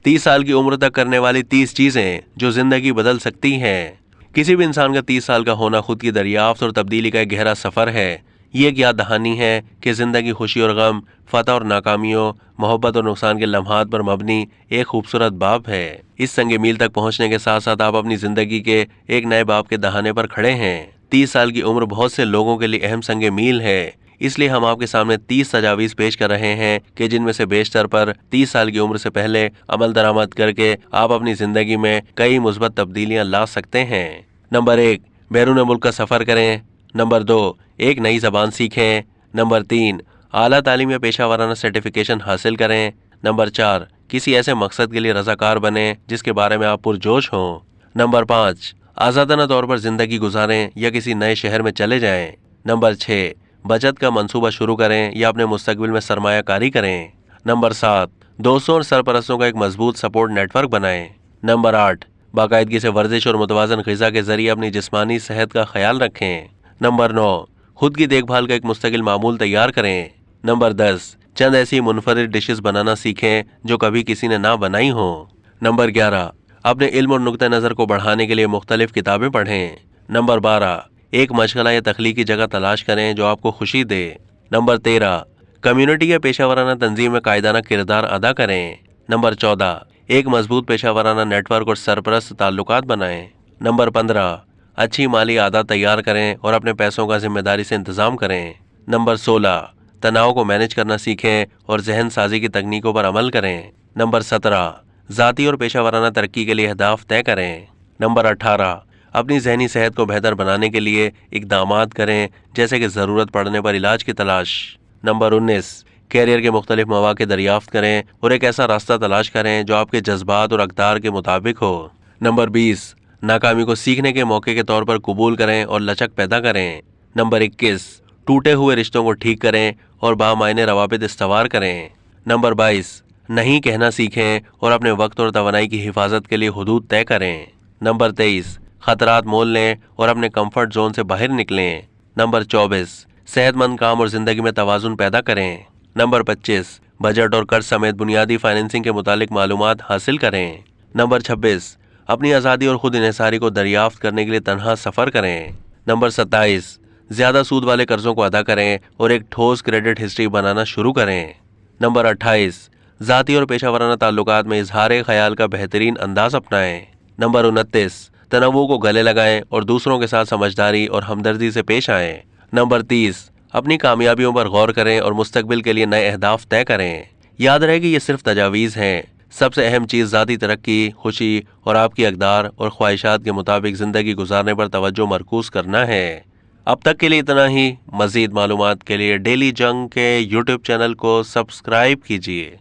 30 साल की उम्र तक करने वाली 30 चीजें जो जिंदगी बदल सकती हैं। किसी भी इंसान का 30 साल का होना खुद की दरियाफ्त और तब्दीली का एक गहरा सफर है। ये एक याद दहानी है कि जिंदगी खुशी और गम, फतह और नाकामियों, मोहब्बत और नुकसान के लम्हात पर मबनी एक खूबसूरत बाब है। इस संगे मील तक पहुंचने के साथ साथ आप अपनी जिंदगी के एक नए बाब के दहाने पर खड़े हैं। 30 साल की उम्र बहुत से लोगों के लिए अहम संगे मील है, इसलिए हम आपके सामने 30 तजावीज़ पेश कर रहे हैं कि जिनमें से बेशतर पर 30 साल की उम्र से पहले अमल दरामद करके आप अपनी जिंदगी में कई मुस्बत तब्दीलियां ला सकते हैं। नंबर 1, बैरून मुल्क का सफर करें। नंबर 2, एक नई जबान सीखें। नंबर 3, आला तालीम या पेशा वाराना सर्टिफिकेशन हासिल करें। नंबर 4, किसी ऐसे मकसद के लिए रजाकार बने जिसके बारे में आप पुरजोश हों। नंबर 5, आज़ादाना तौर पर जिंदगी गुजारें या किसी नए शहर में चले जाएं। नंबर 6, बचत का मंसूबा शुरू करें या अपने मुस्तकबिल में सरमायाकारी करें। नंबर 7, दोस्तों और सरपरस्तों का एक मजबूत सपोर्ट नेटवर्क बनाएं। नंबर 8, बाकायदगी से वर्जिश और मुतवाज़न ग़िज़ा के जरिए अपनी जिस्मानी सेहत का ख्याल रखें। नंबर 9, खुद की देखभाल का एक मुस्तकिल मामूल तैयार करें। नंबर 10, चंद ऐसी मुनफरिद डिशेस बनाना सीखें जो कभी किसी ने ना बनाई हो। नंबर 11, अपने इल्म और नुक्ता नज़र को बढ़ाने के लिए मुख्तलिफ किताबें पढ़ें। नंबर 12, एक मशगला या तख्लीकी जगह तलाश करें जो आपको खुशी दे। नंबर 13, कम्युनिटी या पेशा वाराना तंजीम में कायदाना किरदार अदा करें। नंबर 14, एक मजबूत पेशा वाराना नेटवर्क और सरपरस्त ताल्लुकात बनाएं। नंबर 15, अच्छी माली आदत तैयार करें और अपने पैसों का जिम्मेदारी से इंतजाम करें। नंबर 16, तनाव को मैनेज करना सीखें और जहन साजी की तकनीकों पर अमल करें। नंबर 17, ज़ाती और पेशा वाराना तरक्की के लिए अहदाफ तय करें। नंबर 18, अपनी जहनी सेहत को बेहतर बनाने के लिए इक़दामात करें, जैसे कि ज़रूरत पड़ने पर इलाज की तलाश। नंबर 19, कैरियर के मुख्तलिफ मौक़े दरियाफ्त करें और एक ऐसा रास्ता तलाश करें जो आपके जज्बात और अक़दार के मुताबिक हो। नंबर 20, नाकामी को सीखने के मौके के तौर पर कबूल करें और लचक पैदा करें। नंबर 21, टूटे हुए रिश्तों को ठीक करें और बामायने रवाबित इस्तवार करें। नंबर 22, नहीं कहना सीखें और अपने वक्त और तवानाई की हिफाजत के लिए हुदूद तय करें। नंबर 23, खतरात मोल लें और अपने कंफर्ट जोन से बाहर निकलें। नंबर 24, सेहतमंद काम और जिंदगी में तवाज़ुन पैदा करें। नंबर 25, बजट और कर्ज समेत बुनियादी फाइनेंसिंग के मुतालिक मालूमात हासिल करें। नंबर 26, अपनी आज़ादी और खुद इन्हिसारी को दरियाफ्त करने के लिए तनहा सफ़र करें। नंबर 27, ज़्यादा सूद वाले कर्जों को अदा करें और एक ठोस क्रेडिट हिस्ट्री बनाना शुरू करें। नंबर 28, ज़ाती और पेशा वाराना ताल्लुकात में इजहार ख्याल का बेहतरीन अंदाज अपनाएं। नंबर 29, तनव्वु को गले लगाएं और दूसरों के साथ समझदारी और हमदर्दी से पेश आएं। नंबर 30, अपनी कामयाबियों पर गौर करें और मुस्तकबिल के लिए नए अहदाफ तय करें। याद रहे कि ये सिर्फ तजावीज़ हैं। सबसे अहम चीज़ ज़ाती तरक्की, खुशी और आपकी अक़दार और ख्वाहिशात के मुताबिक ज़िंदगी गुजारने पर तवज्जो मरकूज़ करना है। अब तक के लिए इतना ही। मज़ीद मालूमात के लिए डेली जंग के यूट्यूब चैनल को सब्सक्राइब कीजिए।